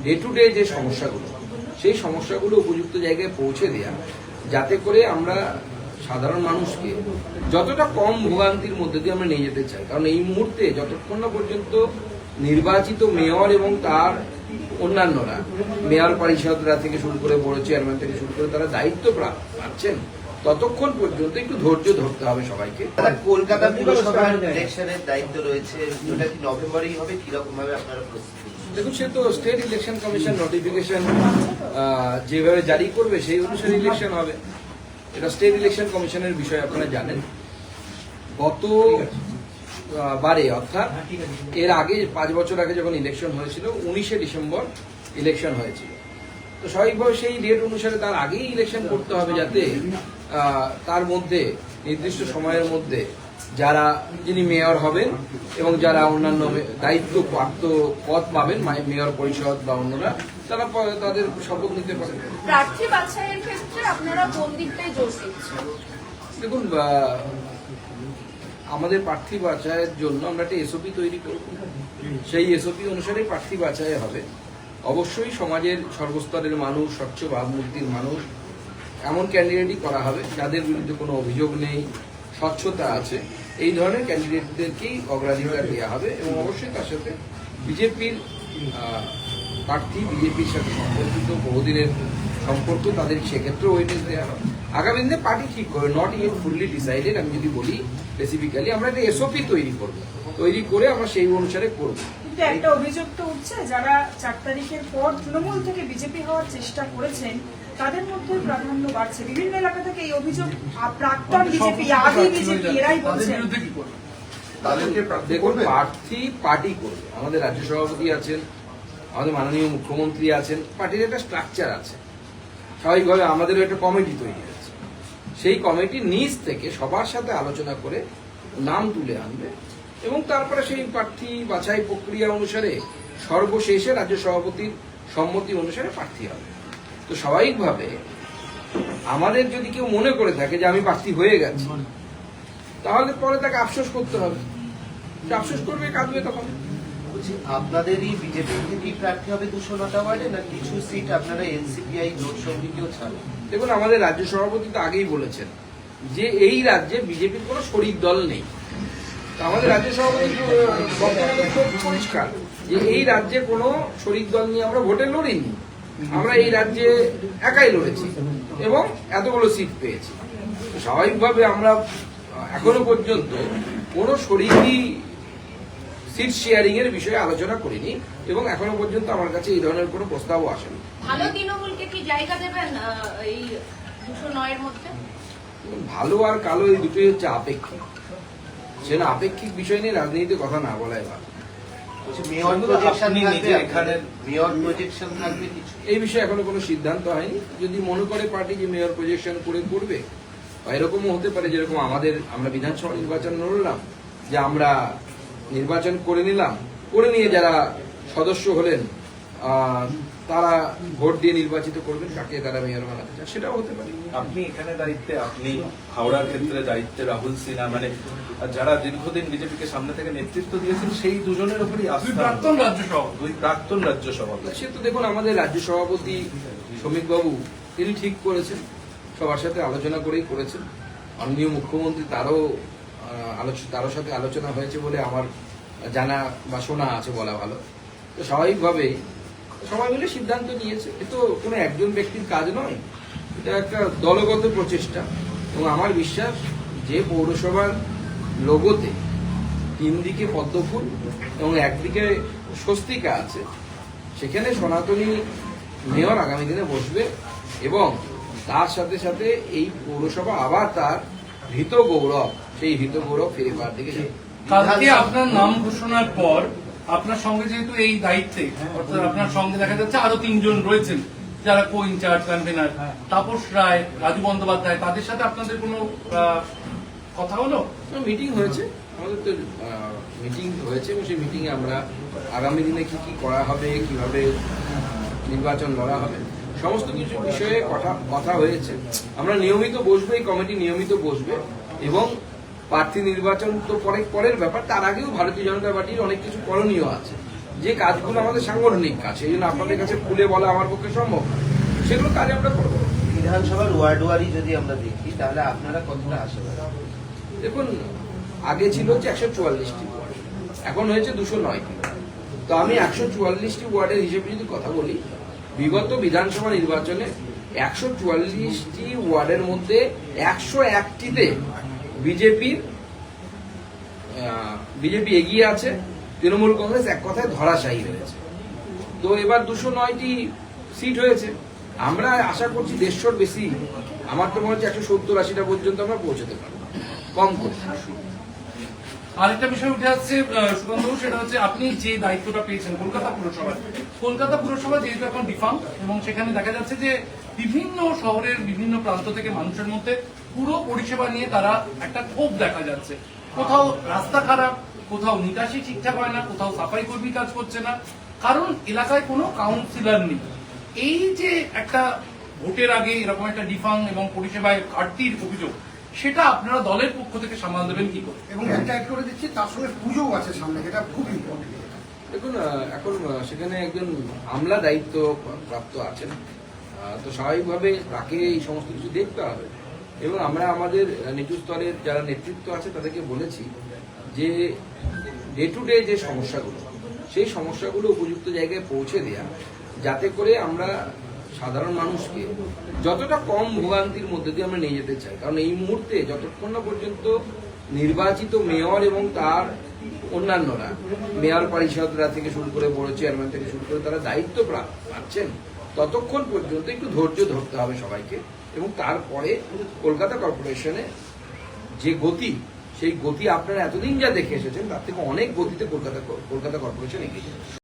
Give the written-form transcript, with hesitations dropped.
Day to day যে সমস্যাগুলো, সেই সমস্যাগুলো উপযুক্ত জায়গায় পৌঁছে দেওয়া, যাতে করে আমরা সাধারণ মানুষকে যতটা কম ভোগান্তির মধ্যে দিয়ে আমরা নিয়ে যেতে চাই। কারণ এই মুহূর্তে যতক্ষণ না পর্যন্ত নির্বাচিত মেয়র এবং তার অন্যান্যরা, মেয়র পরিষদরা থেকে শুরু করে বড় চেয়ারম্যান থেকে শুরু করে তারা দায়িত্ব পাচ্ছেন, ততক্ষণ পর্যন্ত একটু ধৈর্য ধরতে হবে সবাইকে। কলকাতা পুরসভার ইলেকশনের দায়িত্ব রয়েছে, ওটা কি নভেম্বরেই হবে? কিরকম ভাবে আপনারা প্রস্তুতি? দেখুন, সে তো স্টেট ইলেকশন কমিশন নোটিফিকেশন যেভাবে জারি করবে সেই অনুসারে ইলেকশন হবে। এটা স্টেট ইলেকশন কমিশনের বিষয়, আপনারা জানেন। গত বারে অর্থাৎ এর আগে 5 বছর আগে যখন ইলেকশন হয়েছিল, 19শে ডিসেম্বর ইলেকশন হয়েছিল। তো স্বাভাবিকভাবে সেই ডেট অনুসারে তার আগেই ইলেকশন করতে হবে, যাতে তার মধ্যে নির্দিষ্ট সময়ের মধ্যে যিনি মেয়র হবেন এবং যারা অন্যান্য দায়িত্ব প্রাপ্ত পদ পাবেন, মেয়র পরিষদ বা অন্যরা, তারা তাদের শপথ নিতে পারে। প্রার্থী বাছাইয়ের ক্ষেত্রে আপনারা কোন দিকটাই জোর দিচ্ছেন? দেখুন, আমাদের প্রার্থী বাছাইয়ের জন্য আমরা একটা এসওপি তৈরি করব। সেই এসওপি অনুসারে প্রার্থী বাছাই হবে। অবশ্যই সমাজের সর্বস্তরের মানুষ, স্বচ্ছ ভাবমূর্তির মানুষ, এমন ক্যান্ডিডেটই করা হবে যাদের বিরুদ্ধে কোনো অভিযোগ নেই, স্বচ্ছতা আছে, এই ধরনের ক্যান্ডিডেটদেরকেই অগ্রাধিকার দেওয়া হবে। এবং অবশ্যই তার সাথে বিজেপির প্রার্থী, বিজেপির সাথে সম্পর্কিত বহুদিনের সম্পর্ক, তাদের সেক্ষেত্রেও ওয়েটেজ দেওয়া হবে। আগামী দিনে পার্টি ঠিক করবে, নট ইয়েট ফুললি ডিসাইডেড। আমি যদি বলি স্পেসিফিক্যালি, আমরা একটা এসওপি তৈরি করে আমরা সেই অনুসারে করব। কিন্তু একটা অভিযোগ তো উঠছে, যারা 4 তারিখের পর তৃণমূল থেকে বিজেপি হওয়ার চেষ্টা করেছেন, তাদের মধ্যে প্রাধান্য বাড়ছে। বিভিন্ন এলাকা থেকে এই অভিযোগ প্রাক্তন বিজেপি, আদি বিজেপি এরাই বলছেন। দেখুন, প্রার্থী পার্টি করবে। আমাদের রাজ্য সভাপতি আছেন, আমাদের মাননীয় মুখ্যমন্ত্রী আছেন, পার্টির একটা স্ট্রাকচার আছে। স্বাভাবিকভাবে আমাদেরও একটা কমিটি তৈরি হয়েছে। সেই কমিটি নিজ থেকে সবার সাথে আলোচনা করে নাম তুলে আনবে এবং তারপরে সেই প্রার্থী বাছাই প্রক্রিয়া অনুসারে সর্বশেষে রাজ্য সভাপতির সম্মতি অনুসারে প্রার্থী হবে। তো স্বাভাবিকভাবে আমাদের যদি কেউ মনে করে থাকে যে আমি প্রার্থী হয়ে গেছি, তাহলে পরে তাকে আফসোস করতে হবে। সে আফসোস করবে, কাঁদবে তখন। আপনাদেরই বিজেপি থেকেই প্রার্থী হবে 209টা ওয়ার্ডে, না কিছু সিট আপনারা এনসিপিআই জোট সঙ্গীকেও ছাড়েন? দেখুন, আমাদের রাজ্য সভাপতি তো আগেই বলেছেন যে এই রাজ্যে বিজেপির কোনো শরিক দল নেই। আমাদের রাজ্য সভাপতি বক্তব্য খুব পরিষ্কার যে এই রাজ্যে কোনো শরিক দল নিয়ে আমরা ভোটে লড়িনি, আমরা এই রাজ্যে একাই লড়েছি এবং এতগুলো সিট পেয়েছি। স্বাভাবিকভাবে আমরা এখনো পর্যন্ত কোনো শরিকি সিট শেয়ারিং এর বিষয়ে আলোচনা করিনি এবং এখনো পর্যন্ত আমার কাছে এই ধরনের কোনো প্রস্তাবও আসেনি। ভালো তৃণমূলকে কি জায়গা দেবেন এই 209 এর মধ্যে? ভালো আর কালো এই দুটোই হচ্ছে আপেক্ষিক। সেটা আপেক্ষিক বিষয় নিয়ে রাজনীতিতে কথা না বলাই ভালো। এই বিষয়ে এখনো কোনো সিদ্ধান্ত হয়নি। যদি মনে করে পার্টি যে মেয়র প্রজেকশন করবে, বা এরকমও হতে পারে যেরকম আমরা বিধানসভা নির্বাচন লড়লাম, যে আমরা নির্বাচন করে নিয়ে যারা সদস্য হলেন তারা ভোট দিয়ে নির্বাচিত করবেন কাকে তারা মেয়র বানাতে চান, সেটাও হতে পারে। আপনি এখানে দায়িত্বে, আপনি হাওড়ার ক্ষেত্রে দায়িত্বে রাহুল সিনহা, মানে যারা দীর্ঘদিন বিজেপিকে সামনে থেকে নেতৃত্ব দিয়েছেন, সেই দুজনের উপরই দুই প্রাক্তন রাজ্য সভাপতি। সে তো দেখুন, আমাদের রাজ্য সভাপতি শ্রমিক বাবু তিনি ঠিক করেছেন, সবার সাথে আলোচনা করেই করেছেন। মাননীয় মুখ্যমন্ত্রী তারও সাথে আলোচনা হয়েছে বলে আমার জানা বা শোনা আছে, বলা ভালো। তো স্বাভাবিকভাবেই সবাই মিলে সিদ্ধান্ত নিয়েছে। এ তো কোনো একজন ব্যক্তির কাজ নয়, এটা একটা দলগত প্রচেষ্টা। এবং আমার বিশ্বাস যে পৌরসভার লোগোতে 3 দিকে পদ্মফুল এবং একদিকে স্বস্তিকা আছে, সেখানে সনাতনী মেয়র আগামী দিনে বসবে এবং তার সাথে সাথে এই পৌরসভা আবার তার হৃত গৌরব, সেই হৃত গৌরব ফিরে পাওয়ার দিকে যাবে। কালকে আপনার নাম ঘোষণার পর আপনার সঙ্গে যেহেতু এই দায়িত্বে, অর্থাৎ আপনার সঙ্গে দেখা যাচ্ছে আরো 3 জন রয়েছেন যারা কো ইনচার্জ কনভেনার, তাপস রায়, রাজু বন্দ্যোপাধ্যায়, তাদের সাথে আপনাদের কোনো কথা হলো? মিটিং হয়েছে, আমাদের তো মিটিং হয়েছে এবং সেই মিটিংয়ে আমরা আগামী দিনে কি করা হবে, কিভাবে নির্বাচন লড়া হবে, সমস্ত কিছু বিষয়ে কথা হয়েছে। আমরা নিয়মিত বসবো, এই কমিটি নিয়মিত বসবে এবং প্রার্থী নির্বাচন তো পরের ব্যাপার, তার আগেও ভারতীয় জনতা পার্টির অনেক কিছু করণীয় আছে। যে কাজগুলো আমাদের সাংগঠনিক কাজ, সেই জন্য আপনাদের কাছে খুলে বলা আমার পক্ষে সম্ভব না। সেগুলো কাজ আমরা করবো। বিধানসভার ওয়ার্ড ওয়ারি যদি আমরা দেখি তাহলে আপনারা কতটা আশাবাদী? দেখুন, আগে ছিল হচ্ছে 144টি ওয়ার্ড, এখন হয়েছে 209টি। তো আমি 144টি ওয়ার্ডের হিসেবে যদি কথা বলি, বিগত বিধানসভা নির্বাচনে 144টি ওয়ার্ডের মধ্যে 101টিতে বিজেপি এগিয়ে আছে, তৃণমূল কংগ্রেস এক কথায় ধরাশায়ী হয়েছে। তো এবার 209টি সিট হয়েছে। আমরা আশা করছি 150র বেশি, আমার তো মনে হচ্ছে 170-80টা পর্যন্ত আমরা পৌঁছতে পারবো কম করে। আরেকটা বিষয় উঠে আসছে সুকান্ত, সেটা হচ্ছে আপনি যে দায়িত্বটা পেয়েছেন কলকাতা পুরসভা যেহেতু এখন ডিফাঙ্ক, এবং সেখানে দেখা যাচ্ছে যে বিভিন্ন শহরের বিভিন্ন প্রান্ত থেকে মানুষের মধ্যে পুরো পরিষেবা নিয়ে তারা একটা ক্ষোভ দেখা যাচ্ছে। কোথাও রাস্তা খারাপ, কোথাও নিকাশি ঠিকঠাক হয় না, কোথাও সাফাই কর্মী কাজ করছে না, কারণ এলাকায় কোনো কাউন্সিলর নেই। এই যে একটা ভোটের আগে এরকম একটা ডিফাঙ্ক এবং পরিষেবায় ঘাটতির অভিযোগ, সেটা আপনারা দলের পক্ষ থেকে সামাল দেবেন কি করে? এবং একটা অ্যাড করে দিচ্ছি, তার সঙ্গে পুজোও আছে সামনে, যেটা খুব ইম্পর্টেন্ট। দেখুন, এখন সেখানে একজন আমলা দায়িত্ব প্রাপ্ত আছেন, তো স্বাভাবিকভাবে তাকে এই সমস্ত কিছু দেখতে হবে। এবং আমরা আমাদের নিচু স্তরের যারা নেতৃত্ব আছে তাদেরকে বলেছি যে ডে টু ডে যে সমস্যাগুলো, সেই সমস্যাগুলো উপযুক্ত জায়গায় পৌঁছে দেওয়া, যাতে করে আমরা সাধারণ মানুষকে যতটা কম ভোগান্তির মধ্যে দিয়ে আমরা নিয়ে যেতে চাই। কারণ এই মুহূর্তে যতক্ষণ না পর্যন্ত নির্বাচিত মেয়র এবং তার অন্যান্যরা, মেয়র পরিষদরা থেকে শুরু করে বড় চেয়ারম্যান থেকে শুরু করে তারা দায়িত্ব পাচ্ছেন, ততক্ষণ পর্যন্ত একটু ধৈর্য ধরতে হবে সবাইকে। এবং তারপরে কলকাতা কর্পোরেশনে যে গতি, সেই গতি আপনারা এতদিন যা দেখে এসেছেন তার থেকে অনেক গতিতে কলকাতা কর্পোরেশন এগিয়ে যাবে।